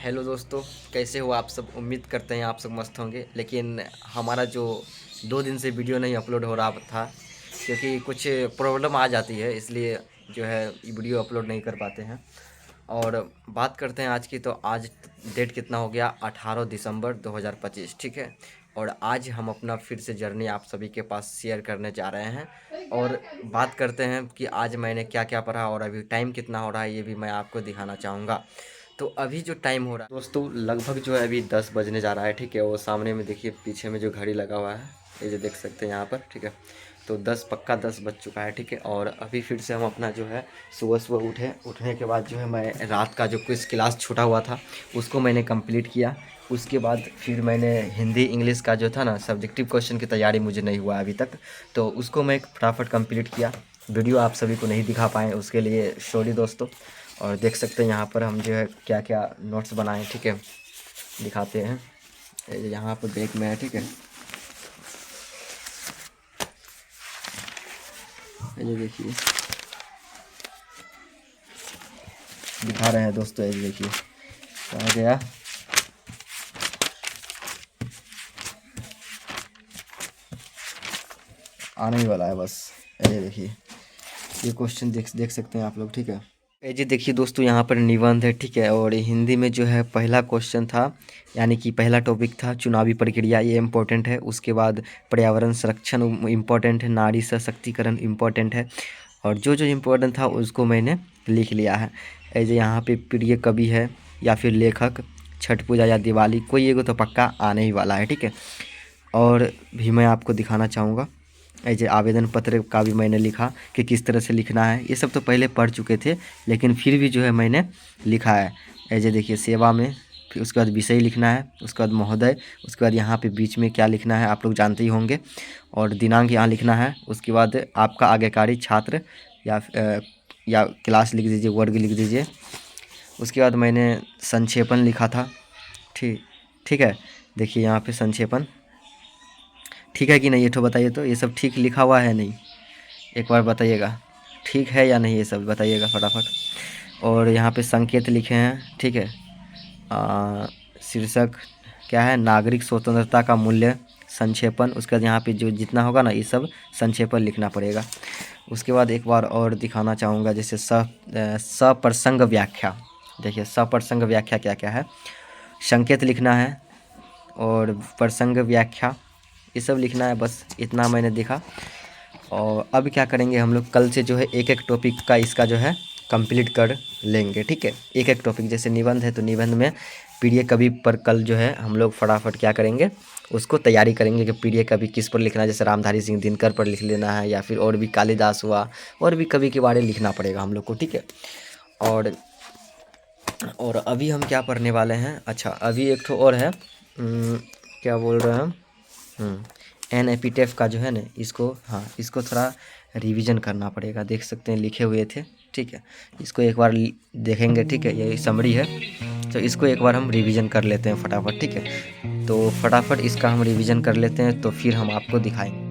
Hello दोस्तों, कैसे हो आप सब। उम्मीद करते हैं आप सब मस्त होंगे। लेकिन हमारा जो 2 दिन से वीडियो नहीं अपलोड हो रहा था क्योंकि कुछ प्रॉब्लम आ जाती है, इसलिए जो है वीडियो अपलोड नहीं कर पाते हैं। और बात करते हैं आज की। तो आज डेट कितना हो गया, 18 दिसंबर 2025, ठीक है। और आज हम अपना फिर से जर्नी आप सभी के पास शेयर करने जा रहे हैं। और बात करते हैं कि आज मैंने क्या क्या पढ़ा और अभी टाइम कितना हो रहा है, ये भी मैं आपको दिखाना चाहूँगा। तो अभी जो टाइम हो रहा है दोस्तों, लगभग जो है अभी 10 बजने जा रहा है, ठीक है। वो सामने में देखिए, पीछे में जो घड़ी लगा हुआ है, ये जो देख सकते हैं यहाँ पर, ठीक है। तो 10 पक्का 10 बज चुका है, ठीक है। और अभी फिर से हम अपना जो है सुबह सुबह उठने के बाद जो है मैं रात का जो क्विज़ क्लास छूटा हुआ था उसको मैंने कंप्लीट किया। उसके बाद फिर मैंने हिंदी इंग्लिश का जो था ना सब्जेक्टिव क्वेश्चन की तैयारी मुझे नहीं हुआ अभी तक, तो उसको मैं फटाफट कंप्लीट किया। वीडियो आप सभी को नहीं दिखा पाएँ, उसके लिए सॉरी दोस्तों। और देख सकते हैं यहाँ पर हम जो है क्या क्या नोट्स बनाए, ठीक है, दिखाते हैं। यहाँ पर बैग में है, ठीक है। ये देखिए, दिखा रहे हैं दोस्तों, ये देखिए कहाँ गया। आने ही वाला है बस। ये देखिए, ये क्वेश्चन देख सकते हैं आप लोग, ठीक है। ये जी देखिए दोस्तों, यहाँ पर निबंध है, ठीक है। और हिंदी में जो है पहला क्वेश्चन था, यानी कि पहला टॉपिक था चुनावी प्रक्रिया, ये इम्पोर्टेंट है। उसके बाद पर्यावरण संरक्षण इम्पोर्टेंट है, नारी सशक्तिकरण इम्पोर्टेंट है। और जो जो इम्पोर्टेंट था उसको मैंने लिख लिया है। ऐसे यहाँ पे प्रिय कवि है या फिर लेखक, छठ पूजा या दिवाली, कोई एगो तो पक्का आने ही वाला है, ठीक है। और भी मैं आपको दिखाना चाहूँगा, ऐसे आवेदन पत्र का भी मैंने लिखा कि किस तरह से लिखना है। ये सब तो पहले पढ़ चुके थे, लेकिन फिर भी जो है मैंने लिखा है। ऐसे देखिए, सेवा में, फिर उसके बाद विषय लिखना है, उसके बाद महोदय, उसके बाद यहाँ पे बीच में क्या लिखना है आप लोग जानते ही होंगे। और दिनांक यहाँ लिखना है। उसके बाद आपका आज्ञाकारी छात्र या क्लास लिख दीजिए, वर्ग लिख दीजिए। उसके बाद मैंने संक्षेपण लिखा था, ठीक ठीक है। देखिए यहाँ पे संक्षेपण ठीक है कि नहीं, ये तो बताइए। तो ये सब ठीक लिखा हुआ है नहीं, एक बार बताइएगा, ठीक है या नहीं, ये सब बताइएगा फटाफट। और यहाँ पे संकेत लिखे हैं, ठीक है। शीर्षक क्या है, नागरिक स्वतंत्रता का मूल्य, संक्षेपण। उसके बाद यहाँ पे जो जितना होगा ना ये सब संक्षेपण लिखना पड़ेगा। उसके बाद एक बार और दिखाना चाहूँगा, जैसे सप्रसंग व्याख्या। देखिए सप्रसंग व्याख्या क्या क्या है, संकेत लिखना है और प्रसंग व्याख्या, ये सब लिखना है। बस इतना मैंने देखा। और अब क्या करेंगे हम लोग, कल से जो है एक एक टॉपिक का इसका जो है कंप्लीट कर लेंगे, ठीक है। एक एक टॉपिक, जैसे निबंध है तो निबंध में प्रिय कवि पर कल जो है हम लोग फटाफट क्या करेंगे, उसको तैयारी करेंगे कि प्रिय कवि किस पर लिखना है। जैसे रामधारी सिंह दिनकर पर लिख लेना है, या फिर और भी कालिदास हुआ, और भी कवि के बारे में लिखना पड़ेगा हम लोग को, ठीक है। और अभी हम क्या पढ़ने वाले हैं, अच्छा अभी एक ठो और है, क्या बोल रहे हैं हम, एन एपिटेफ का जो है ना, इसको, हाँ इसको थोड़ा रिवीजन करना पड़ेगा। देख सकते हैं लिखे हुए थे, ठीक है। इसको एक बार देखेंगे, ठीक है। ये समरी है, तो इसको एक बार हम रिवीजन कर लेते हैं फटाफट, ठीक है। तो फटाफट इसका हम रिवीजन कर लेते हैं, तो फिर हम आपको दिखाएंगे।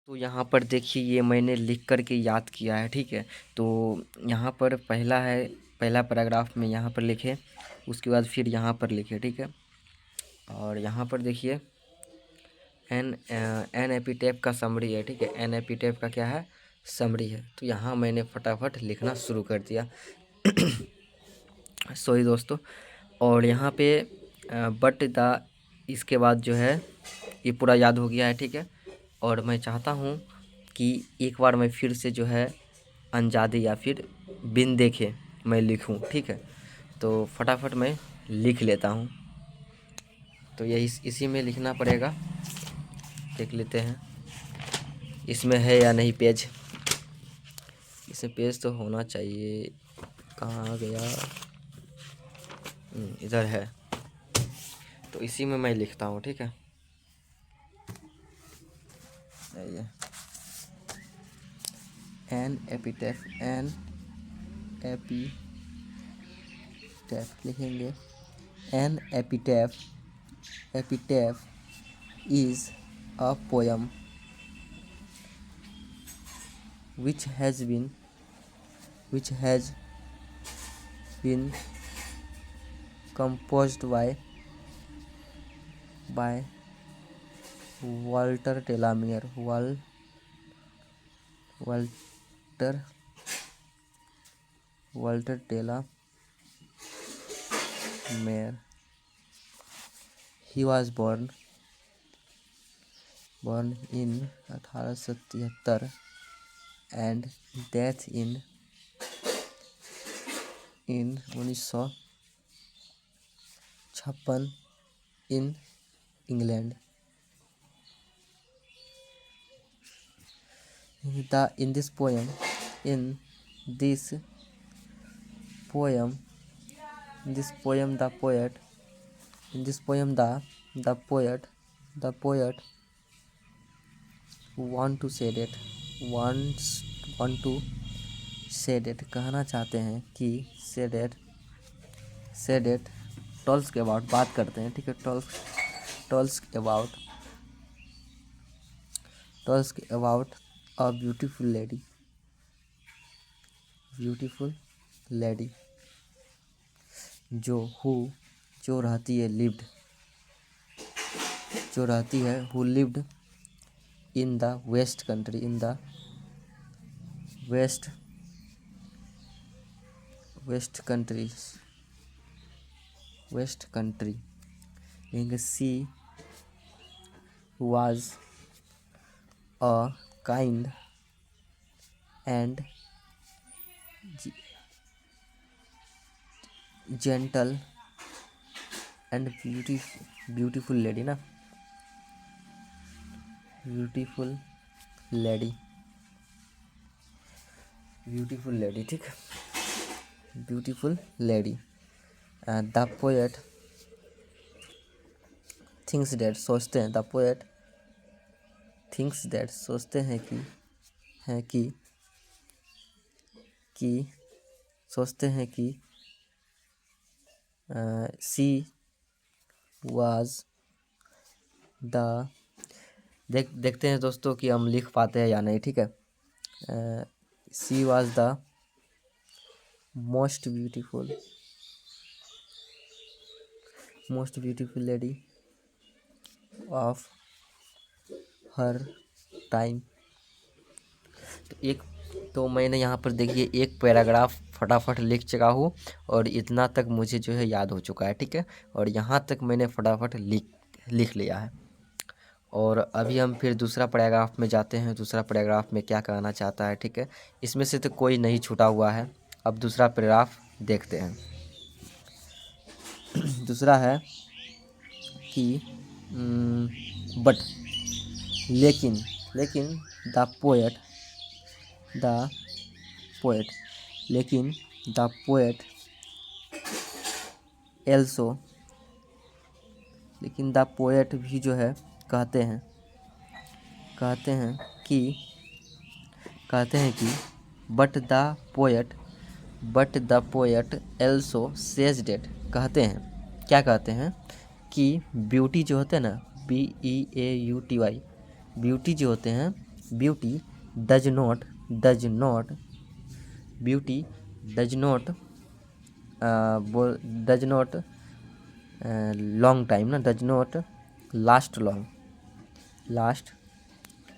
तो यहाँ पर देखिए ये मैंने लिख कर के याद किया है, ठीक है। तो यहाँ पर पहला है, पहला पैराग्राफ में यहाँ पर लिखे, उसके बाद फिर यहाँ पर लिखे, ठीक है। और यहाँ पर देखिए एन एपिटेप का समरी है, ठीक है। एन एपिटेप का क्या है, समरी है। तो यहाँ मैंने फटाफट लिखना शुरू कर दिया। सॉरी दोस्तों। और यहाँ पे बट द, इसके बाद जो है ये पूरा याद हो गया है, ठीक है। और मैं चाहता हूँ कि एक बार मैं फिर से जो है अनजादी या फिर बिन देखे मैं लिखूँ, ठीक है। तो फटाफट मैं लिख लेता हूँ। तो यही इसी में लिखना पड़ेगा। देख लेते हैं इसमें है या नहीं पेज। इसमें पेज तो होना चाहिए, कहाँ गया, इधर है। तो इसी में मैं लिखता हूँ, ठीक है। ये एन एपिटेफ, एन एपिटेफ लिखेंगे। An epitaph, epitaph is a poem which has been composed by Walter Delamere. Walter Delamere. He was born in 1873 and death in 1956 in England. In this poem the poet want to say that कहना चाहते हैं कि say that tolls के about बात करते हैं, ठीक है। टॉल्स के अबाउट अ ब्यूटीफुल लेडी जो रहती है who lived in the west country. She was a kind and gentle and beautiful lady ना, beautiful lady, ठीक। beautiful lady. The poet thinks that, सोचते हैं, the poet thinks that, सोचते हैं कि she was the, देखते हैं दोस्तों कि हम लिख पाते हैं या नहीं, ठीक है। she was the most beautiful lady of her time. तो मैंने यहाँ पर देखिए एक पैराग्राफ फटाफट लिख चुका हूँ और इतना तक मुझे जो है याद हो चुका है, ठीक है। और यहाँ तक मैंने फटाफट लिख लिया है। और अभी हम फिर दूसरा पैराग्राफ में जाते हैं। दूसरा पैराग्राफ में क्या कहना चाहता है, ठीक है। इसमें से तो कोई नहीं छूटा हुआ है। अब दूसरा पैराग्राफ देखते हैं। दूसरा है कि बट, लेकिन द पोएट एल्सो, लेकिन द पोएट भी जो है कहते हैं कि but the poet also says that, कहते हैं, क्या कहते हैं कि ब्यूटी जो होते हैं ना, BEAUTY, ब्यूटी जो होते हैं beauty does not beauty does not does not long time ना, डज नॉट लास्ट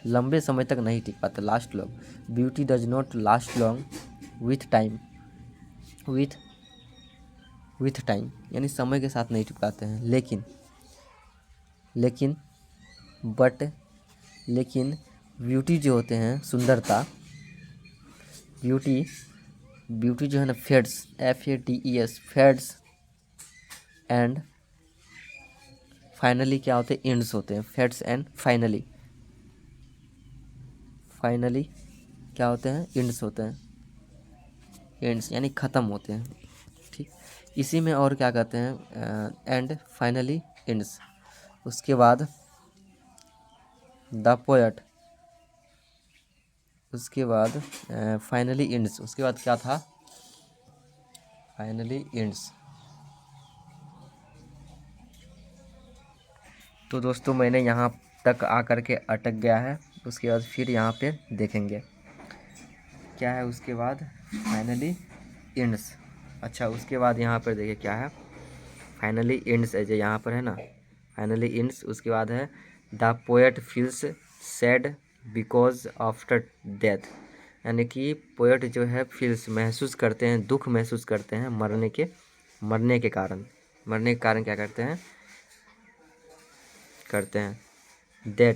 लंबे समय तक नहीं टिक पाता, last long. Beauty does not last long with time, यानी समय के साथ नहीं टिक पाते हैं। लेकिन ब्यूटी जो होते हैं, सुंदरता, ब्यूटी जो है ना, fades, FADES, fades and finally क्या होते हैं, एंड्स होते हैं। फेड्स एंड फाइनली क्या होते हैं, एंड्स होते हैं। एंड्स यानी ख़त्म होते हैं, ठीक। इसी में और क्या कहते हैं, एंड फाइनली एंड्स। उसके बाद द पोएट, उसके बाद फाइनली एंड्स, उसके बाद क्या था, फाइनली एंड्स। तो दोस्तों मैंने यहाँ तक आकर के अटक गया है, उसके बाद फिर यहाँ पे देखेंगे क्या है। उसके बाद फाइनली एंड्स, अच्छा उसके बाद यहाँ पर देखिए क्या है, फाइनली एंड्स है जो यहाँ पर है ना, फाइनली एंड्स। उसके बाद है the poet feels sad because after death, यानी कि पोएट जो है फील्स महसूस करते हैं, दुख महसूस करते हैं मरने के कारण क्या करते हैं डेथ।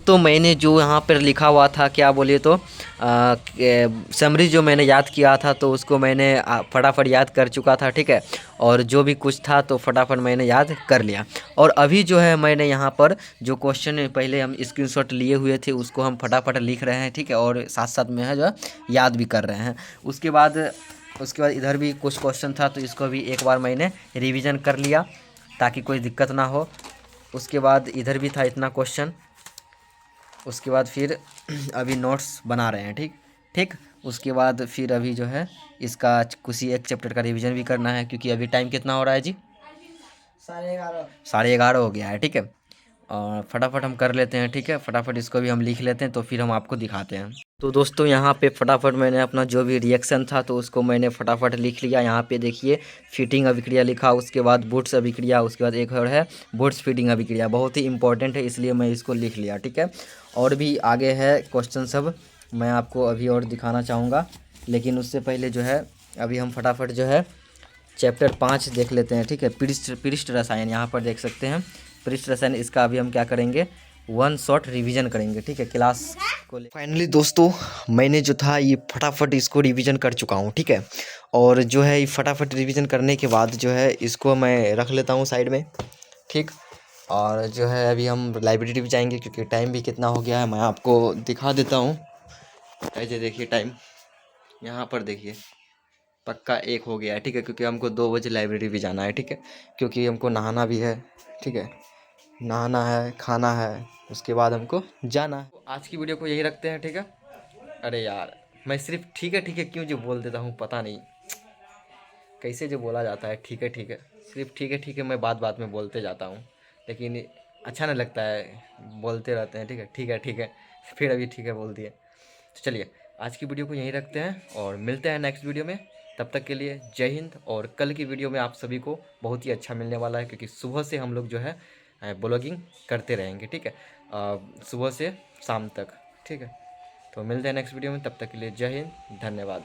तो मैंने जो यहाँ पर लिखा हुआ था, क्या बोलिए तो समरी जो मैंने याद किया था, तो उसको मैंने फटाफट याद कर चुका था, ठीक है। और जो भी कुछ था तो फटाफट मैंने याद कर लिया। और अभी जो है मैंने यहाँ पर जो क्वेश्चन पहले हम स्क्रीनशॉट लिए हुए थे उसको हम फटाफट लिख रहे हैं, ठीक है। और साथ साथ में है जो याद भी कर रहे हैं। उसके बाद इधर भी कुछ क्वेश्चन था, तो इसको भी एक बार मैंने रिविज़न कर लिया ताकि कोई दिक्कत ना हो। उसके बाद इधर भी था इतना क्वेश्चन। उसके बाद फिर अभी नोट्स बना रहे हैं, ठीक। उसके बाद फिर अभी जो है इसका कुछ एक चैप्टर का रिवीजन भी करना है, क्योंकि अभी टाइम कितना हो रहा है जी, 11:30 हो गया है, ठीक है। और फटाफट हम कर लेते हैं, ठीक है। फटाफट इसको भी हम लिख लेते हैं, तो फिर हम आपको दिखाते हैं। तो दोस्तों यहाँ पे फटाफट मैंने अपना जो भी रिएक्शन था तो उसको मैंने फटाफट लिख लिया। यहाँ पे देखिए फिटिंग अभिक्रिया लिखा, उसके बाद बूट्स अभिक्रिया, उसके बाद एक और है बूट्स फिटिंग अभिक्रिया, बहुत ही इंपॉर्टेंट है इसलिए मैं इसको लिख लिया, ठीक है। और भी आगे है क्वेश्चन सब, मैं आपको अभी और दिखाना चाहूँगा, लेकिन उससे पहले जो है अभी हम फटाफट जो है चैप्टर 5 देख लेते हैं, ठीक है। पृष्ठ रसायन, यहाँ पर देख सकते हैं पृष्ठ रसायन, इसका अभी हम क्या करेंगे, वन शॉट रिवीजन करेंगे, ठीक है, क्लास को। फाइनली दोस्तों मैंने जो था ये फटाफट इसको रिवीजन कर चुका हूँ, ठीक है। और जो है ये फटाफट रिवीजन करने के बाद जो है इसको मैं रख लेता हूँ साइड में, ठीक। और जो है अभी हम लाइब्रेरी भी जाएंगे, क्योंकि टाइम भी कितना हो गया है मैं आपको दिखा देता हूँ। ऐसे देखिए टाइम, यहाँ पर देखिए पक्का 1 हो गया है, ठीक है, क्योंकि हमको 2 बजे लाइब्रेरी भी जाना है, ठीक है, क्योंकि हमको नहाना भी है, ठीक है, नहाना है, खाना है, उसके बाद हमको जाना है। तो आज की वीडियो को यही रखते हैं, ठीक है। अरे यार मैं सिर्फ ठीक है क्यों जो बोल देता हूँ, पता नहीं कैसे जो बोला जाता है, ठीक है, सिर्फ ठीक है मैं बात बात में बोलते जाता हूँ, लेकिन अच्छा नहीं लगता है, बोलते रहते हैं, ठीक है फिर अभी ठीक है बोल दिए। तो चलिए आज की वीडियो को यहीं रखते हैं और मिलते हैं नेक्स्ट वीडियो में। तब तक के लिए जय हिंद। और कल की वीडियो में आप सभी को बहुत ही अच्छा मिलने वाला है, क्योंकि सुबह से हम लोग जो है ब्लॉगिंग करते रहेंगे, ठीक है, सुबह से शाम तक, ठीक है। तो मिलते हैं नेक्स्ट वीडियो में, तब तक के लिए जय हिंद, धन्यवाद।